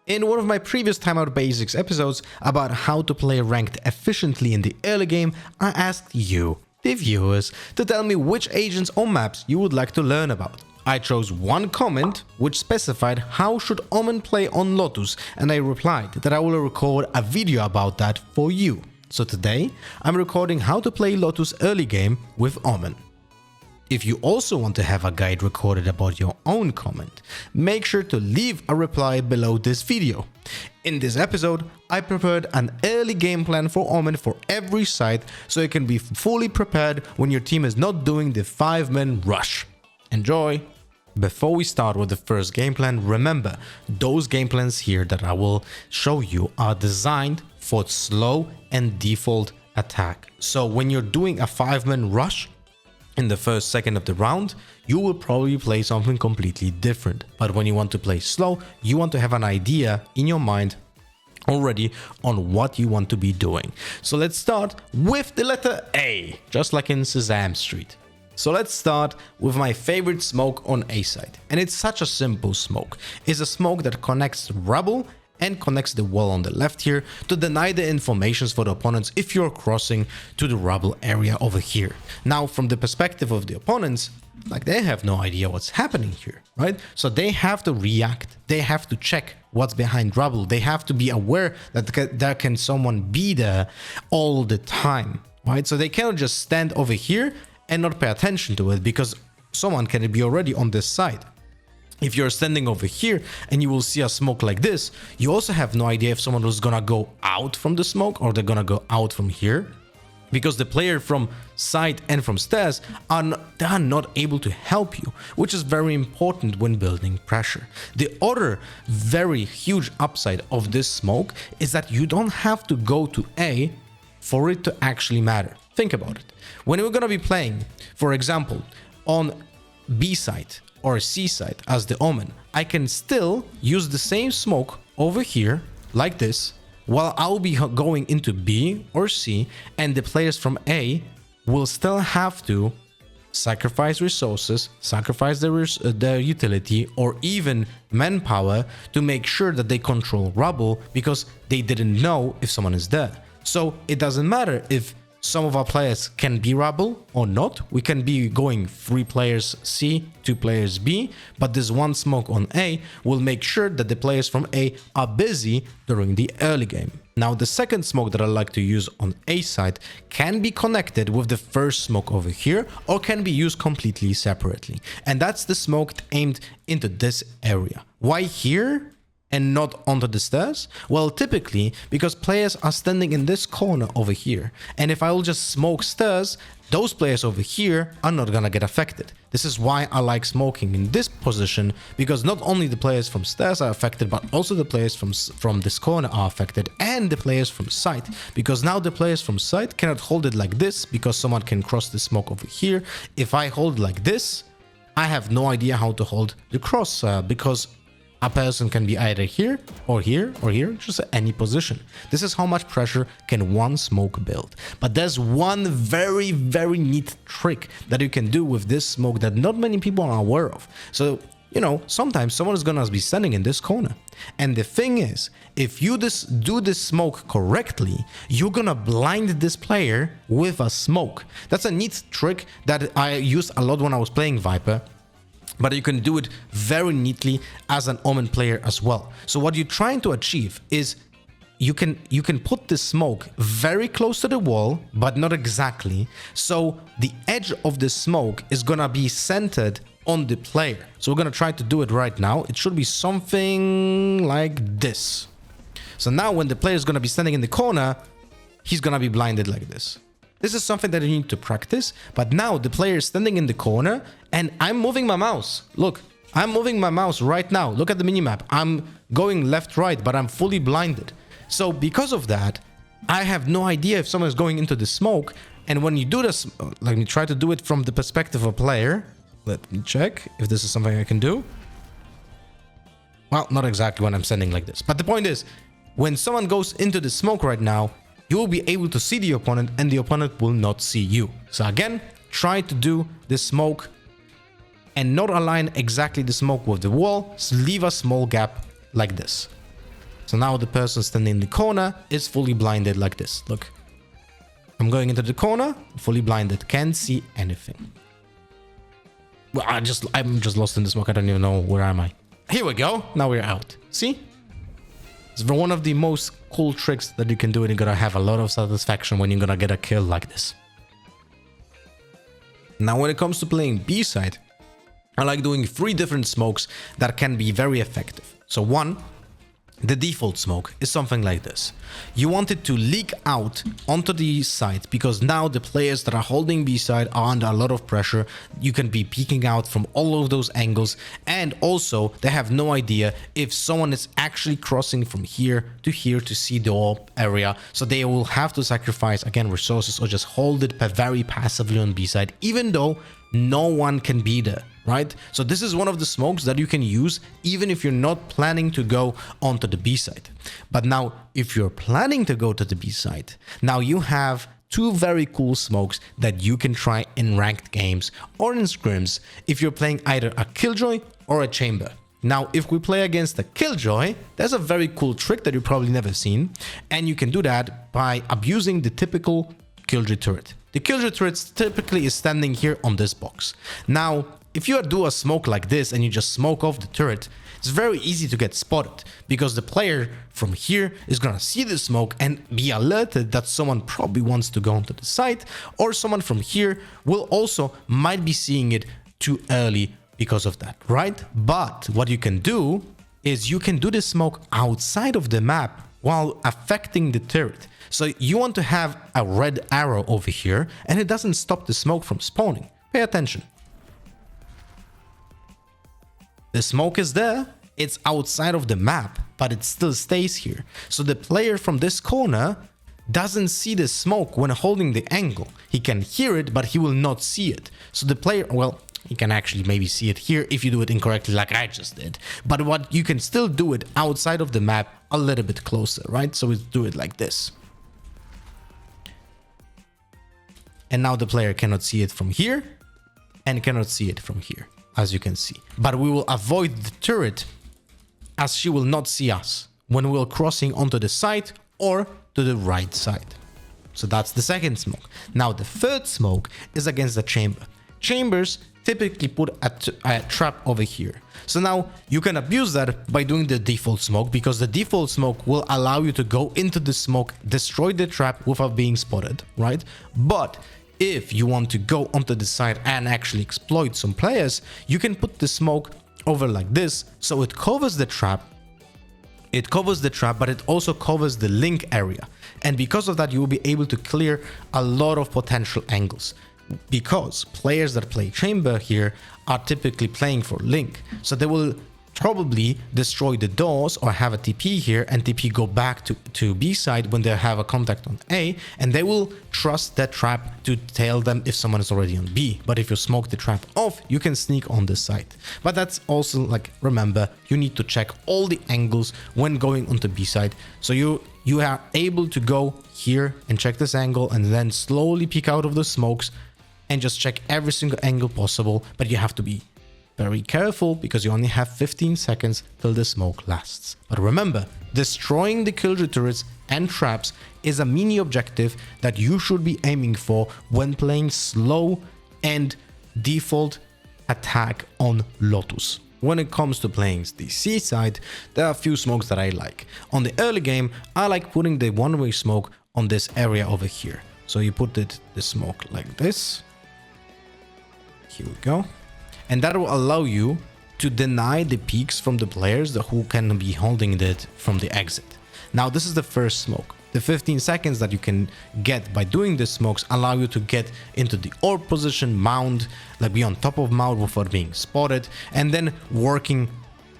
In one of my previous Timeout Basics episodes about how to play ranked efficiently in the early game, I asked you, the viewers, to tell me which agents or maps you would like to learn about. I chose one comment which specified how should Omen play on Lotus, and I replied that I will record a video about that for you. So today, I'm recording how to play Lotus early game with Omen. If you also want to have a guide recorded about your own comment, make sure to leave a reply below this video. In this episode, I prepared an early game plan for Omen for every site so you can be fully prepared when your team is not doing the 5-man rush. Enjoy! Before we start with the first game plan, remember, those game plans here that I will show you are designed for slow and default attack. So when you're doing a 5-man rush, in the first second of the round, you will probably play something completely different. But when you want to play slow, you want to have an idea in your mind already on what you want to be doing. So let's start with the letter A, just like in Sesame Street. So let's start with my favorite smoke on A side. And it's such a simple smoke. It's a smoke that connects rubble and connects the wall on the left here to deny the informations for the opponents if you're crossing to the rubble area over here. Now, from the perspective of the opponents, like they have no idea what's happening here, right? So they have to react. They have to check what's behind rubble. They have to be aware that there can someone be there all the time, right? So they cannot just stand over here and not pay attention to it because someone can be already on this side. If you're standing over here and you will see a smoke like this, you also have no idea if someone was gonna go out from the smoke or they're gonna go out from here. Because the player from side and from stairs are not able to help you, which is very important when building pressure. The other very huge upside of this smoke is that you don't have to go to A for it to actually matter. Think about it. When we're gonna be playing, for example, on B side, or C side as the Omen, I can still use the same smoke over here like this while I'll be going into B or C, and the players from A will still have to sacrifice resources, sacrifice their utility or even manpower to make sure that they control rubble because they didn't know if someone is there. So it doesn't matter if some of our players can be rubble or not. We can be going 3 players C, 2 players B, but this one smoke on A will make sure that the players from A are busy during the early game. Now, the second smoke that I like to use on A side can be connected with the first smoke over here or can be used completely separately. And that's the smoke aimed into this area. Why here and not onto the stairs? Well, typically because players are standing in this corner over here, and if I will just smoke stairs, those players over here are not gonna get affected. This is why I like smoking in this position, because not only the players from stairs are affected, but also the players from this corner are affected, and the players from side, because now the players from side cannot hold it like this because someone can cross the smoke over here. If I hold it like this, I have no idea how to hold the cross because a person can be either here or here or here, just any position. This is how much pressure can one smoke build. But there's one very, very neat trick that you can do with this smoke that not many people are aware of. So, you know, sometimes someone is gonna be standing in this corner. And the thing is, if you do this smoke correctly, you're gonna blind this player with a smoke. That's a neat trick that I used a lot when I was playing Viper. But you can do it very neatly as an Omen player as well. So what you're trying to achieve is you can put the smoke very close to the wall, but not exactly. So the edge of the smoke is gonna be centered on the player. So we're gonna try to do it right now. It should be something like this. So now when the player is gonna be standing in the corner, he's gonna be blinded like this. This is something that you need to practice, but now the player is standing in the corner and I'm moving my mouse. Look, I'm moving my mouse right now. Look at the minimap. I'm going left, right, but I'm fully blinded. So because of that, I have no idea if someone is going into the smoke. And when you do this, let me try to do it from the perspective of a player. Let me check if this is something I can do. Well, not exactly when I'm standing like this. But the point is, when someone goes into the smoke right now, you will be able to see the opponent and the opponent will not see you. So again, try to do the smoke and not align exactly the smoke with the wall. Leave a small gap like this. So now the person standing in the corner is fully blinded like this. Look, I'm going into the corner, fully blinded, can't see anything. Well, I'm just lost in the smoke. I don't even know where am I. Here we go. Now we're out. See? It's one of the most cool tricks that you can do, and you're gonna have a lot of satisfaction when you're gonna get a kill like this. Now, when it comes to playing B side, I like doing 3 different smokes that can be very effective. So one, the default smoke is something like this. You want it to leak out onto the side because now the players that are holding B side are under a lot of pressure. You can be peeking out from all of those angles, and also they have no idea if someone is actually crossing from here to see the AWP area. So they will have to sacrifice again resources or just hold it very passively on B side, even though no one can be there, right? So this is one of the smokes that you can use even if you're not planning to go onto the B side. But now, if you're planning to go to the B side, now you have 2 very cool smokes that you can try in ranked games or in scrims if you're playing either a Killjoy or a Chamber. Now, if we play against a Killjoy, there's a very cool trick that you've probably never seen, and you can do that by abusing the typical Killjoy turret. The Killjoy turret typically is standing here on this box. Now, if you do a smoke like this and you just smoke off the turret, it's very easy to get spotted because the player from here is gonna see the smoke and be alerted that someone probably wants to go onto the site, or someone from here will also might be seeing it too early because of that, right? But what you can do is you can do the smoke outside of the map while affecting the turret. So you want to have a red arrow over here and it doesn't stop the smoke from spawning. Pay attention. The smoke is there, it's outside of the map, but it still stays here. So the player from this corner doesn't see the smoke when holding the angle. He can hear it, but he will not see it. So the player, well, you can actually maybe see it here if you do it incorrectly like I just did. But what you can still do it outside of the map a little bit closer, right? So we do it like this. And now the player cannot see it from here and cannot see it from here, as you can see. But we will avoid the turret as she will not see us when we're crossing onto the side or to the right side. So that's the second smoke. Now the third smoke is against the chamber. Chambers typically put a trap over here. So now you can abuse that by doing the default smoke, because the default smoke will allow you to go into the smoke, destroy the trap without being spotted, right? But if you want to go onto the side and actually exploit some players, you can put the smoke over like this, so it covers the trap. It covers the trap, but it also covers the link area. And because of that, you will be able to clear a lot of potential angles, because players that play chamber here are typically playing for link. So they will probably destroy the doors or have a TP here and TP go back to B side when they have a contact on A, and they will trust that trap to tell them if someone is already on B. But if you smoke the trap off, you can sneak on the side. But that's also, like, remember, you need to check all the angles when going onto B side. So you are able to go here and check this angle and then slowly peek out of the smokes and just check every single angle possible. But you have to be very careful because you only have 15 seconds till the smoke lasts. But remember, destroying the killjoy turrets and traps is a mini objective that you should be aiming for when playing slow and default attack on Lotus. When it comes to playing the C side, there are a few smokes that I like. On the early game, I like putting the one-way smoke on this area over here. So you put the smoke like this. Here we go. And that will allow you to deny the peaks from the players who can be holding it from the exit. Now, this is the first smoke. The 15 seconds that you can get by doing the smokes allow you to get into the orb position, mount, like be on top of mount without being spotted, and then working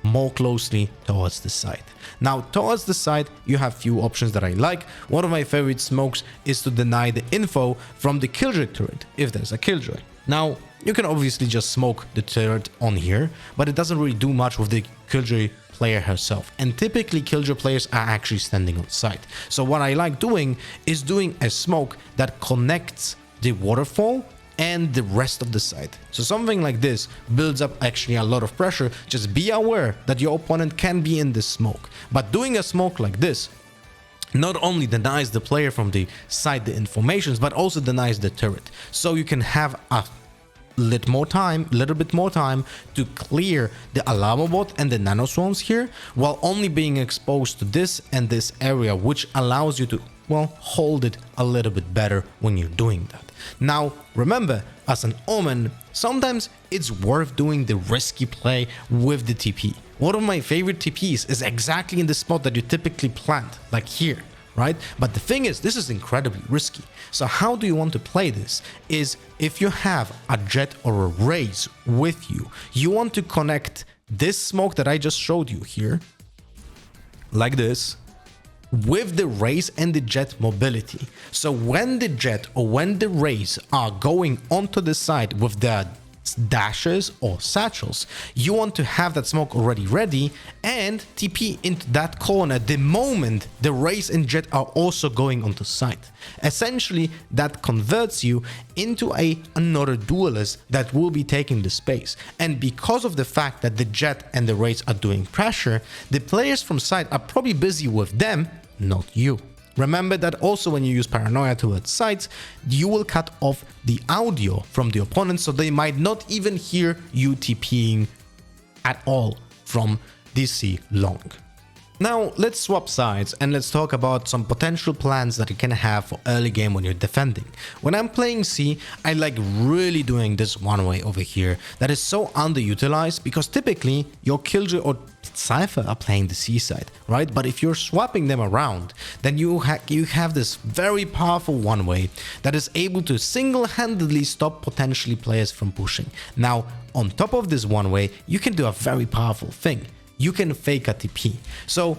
more closely towards the side. Now, towards the side, you have few options that I like. One of my favorite smokes is to deny the info from the killjoy turret, if there's a killjoy. Now, you can obviously just smoke the turret on here, but it doesn't really do much with the killjoy player herself. And typically, killjoy players are actually standing on site. So what I like doing is doing a smoke that connects the waterfall and the rest of the site. So something like this builds up actually a lot of pressure. Just be aware that your opponent can be in this smoke. But doing a smoke like this not only denies the player from the side the informations, but also denies the turret. So you can have a little bit more time to clear the Alarm Bot and the nano swarms here, while only being exposed to this and this area, which allows you to, well, hold it a little bit better when you're doing that. Now, remember, as an Omen, sometimes it's worth doing the risky play with the TP. One of my favorite TPs is exactly in the spot that you typically plant, like here, right? But the thing is, this is incredibly risky. So how do you want to play this? Is if you have a Jet or a Raze with you, you want to connect this smoke that I just showed you here, like this, with the Raze and the Jet mobility. So when the Jet or when the Raze are going onto the side with their dashes or satchels, you want to have that smoke already ready and TP into that corner the moment the Raze and Jet are also going onto site. Essentially, that converts you into another duelist that will be taking the space. And because of the fact that the Jet and the Raze are doing pressure, the players from side are probably busy with them, not you. Remember that also when you use Paranoia towards sites, you will cut off the audio from the opponent, so they might not even hear you TPing at all from DC long. Now let's swap sides and let's talk about some potential plans that you can have for early game when you're defending. When I'm playing C, I like really doing this one way over here that is so underutilized, because typically your Killjoy or Cypher are playing the C side, right? But if you're swapping them around, then you have this very powerful one way that is able to single-handedly stop potentially players from pushing. Now, on top of this one way, you can do a very powerful thing. You can fake a TP. So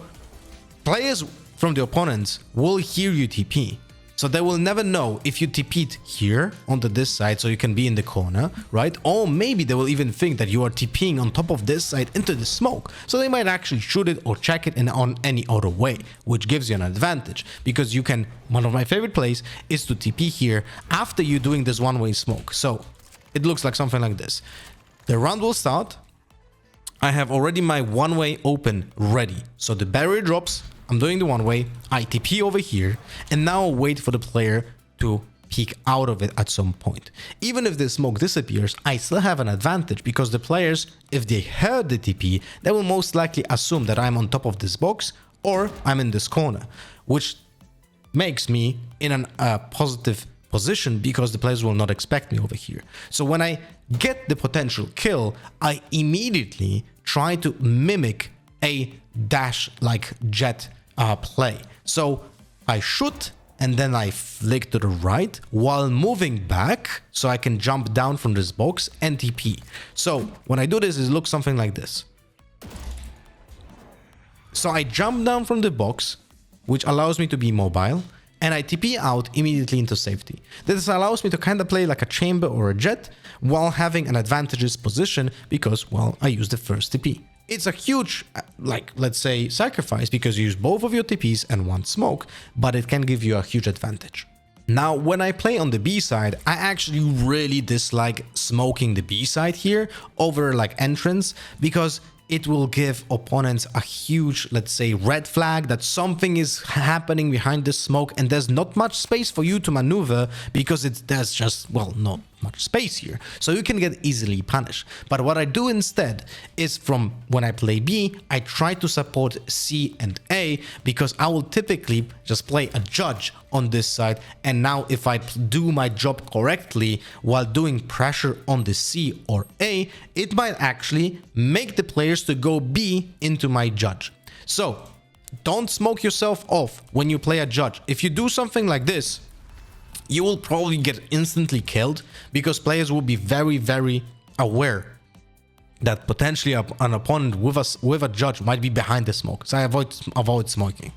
players from the opponents will hear you TP. So they will never know if you TP'd here onto this side so you can be in the corner, right? Or maybe they will even think that you are TPing on top of this side into the smoke. So they might actually shoot it or check it on any other way, which gives you an advantage, because you can, one of my favorite plays is to TP here after you're doing this one-way smoke. So it looks like something like this. The round will start. I have already my one-way open ready. So the barrier drops, I'm doing the one-way, I TP over here, and now wait for the player to peek out of it at some point. Even if the smoke disappears, I still have an advantage, because the players, if they heard the TP, they will most likely assume that I'm on top of this box or I'm in this corner, which makes me in a positive position, because the players will not expect me over here. So when I get the potential kill, I immediately try to mimic a dash like Jet play. So I shoot and then I flick to the right while moving back so I can jump down from this box and TP. So when I do this, it looks something like this. So I jump down from the box, which allows me to be mobile, and I TP out immediately into safety. This allows me to kind of play like a chamber or a Jet while having an advantageous position, because, well, I use the first TP. It's a huge, like, let's say, sacrifice, because you use both of your TPs and one smoke, but it can give you a huge advantage. Now, when I play on the B side, I actually really dislike smoking the B side here over like entrance, because it will give opponents a huge, let's say, red flag that something is happening behind this smoke, and there's not much space for you to maneuver, because there's just, well, not much space here. So you can get easily punished. But what I do instead is, from when I play B, I try to support C and A, because I will typically just play a judge on this side. And now if I do my job correctly while doing pressure on the C or A, it might actually make the players to go B into my judge. So don't smoke yourself off when you play a judge. If you do something like this, you will probably get instantly killed, because players will be very, very aware that potentially an opponent with a judge might be behind the smoke. So I avoid smoking.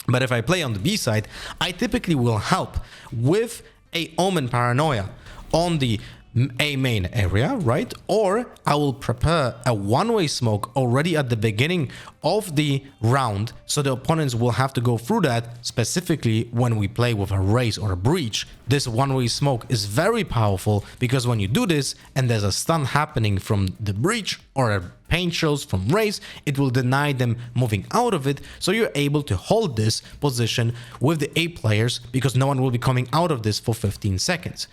But if I play on the B side, I typically will help with a Omen Paranoia on the A main area, right? Or I will prepare a one-way smoke already at the beginning of the round, so the opponents will have to go through that. Specifically when we play with a raise or a breach, this one-way smoke is very powerful, because when you do this and there's a stun happening from the breach or a paint shows from raise, it will deny them moving out of it, so you're able to hold this position with the A players, because no one will be coming out of this for 15 seconds.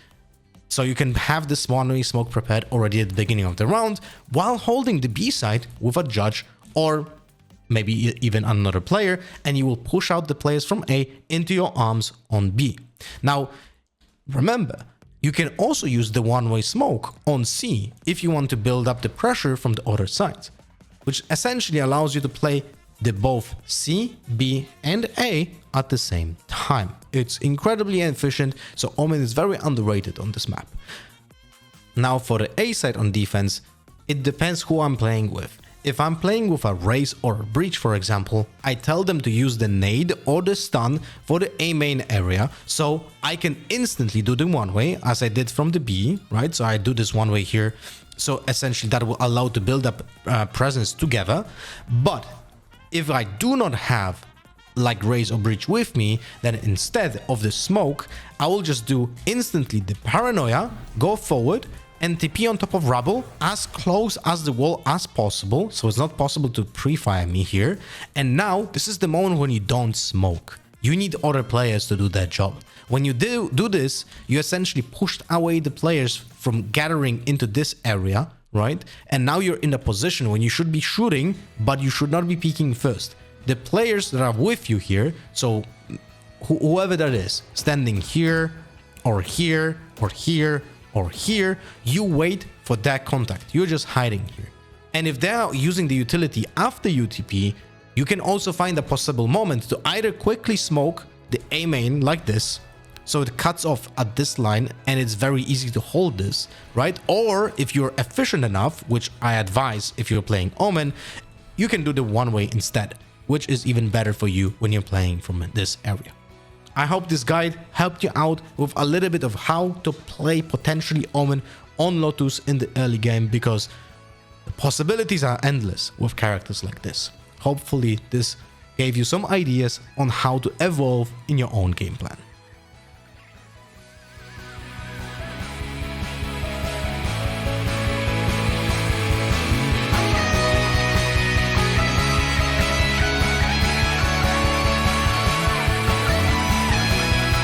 So you can have this one-way smoke prepared already at the beginning of the round while holding the B side with a judge or maybe even another player, and you will push out the players from A into your arms on B. Now, remember, you can also use the one-way smoke on C if you want to build up the pressure from the other side, which essentially allows you to play the both C, B, and A at the same time. It's incredibly efficient, so Omen is very underrated on this map. Now for the A side on defense, it depends who I'm playing with. If I'm playing with a raise or a breach, for example, I tell them to use the nade or the stun for the A main area, so I can instantly do the one way as I did from the B, right? So I do this one way here, so essentially that will allow to build up presence together. But if I do not have like raise or breach with me, then instead of the smoke, I will just do instantly the paranoia, go forward and TP on top of rubble as close as the wall as possible, so it's not possible to pre-fire me here. And now this is the moment when you don't smoke. You need other players to do that job. When you do this, you essentially pushed away the players from gathering into this area, right? And now you're in a position when you should be shooting, but you should not be peeking first. The players that are with you here, so whoever that is, standing here or here or here or here, you wait for that contact. You're just hiding here. And if they're using the utility after UTP, you can also find a possible moment to either quickly smoke the A main like this, so it cuts off at this line and it's very easy to hold this, right? Or if you're efficient enough, which I advise if you're playing Omen, you can do the one way instead, which is even better for you when you're playing from this area. I hope this guide helped you out with a little bit of how to play potentially Omen on Lotus in the early game, because the possibilities are endless with characters like this. Hopefully this gave you some ideas on how to evolve in your own game plan.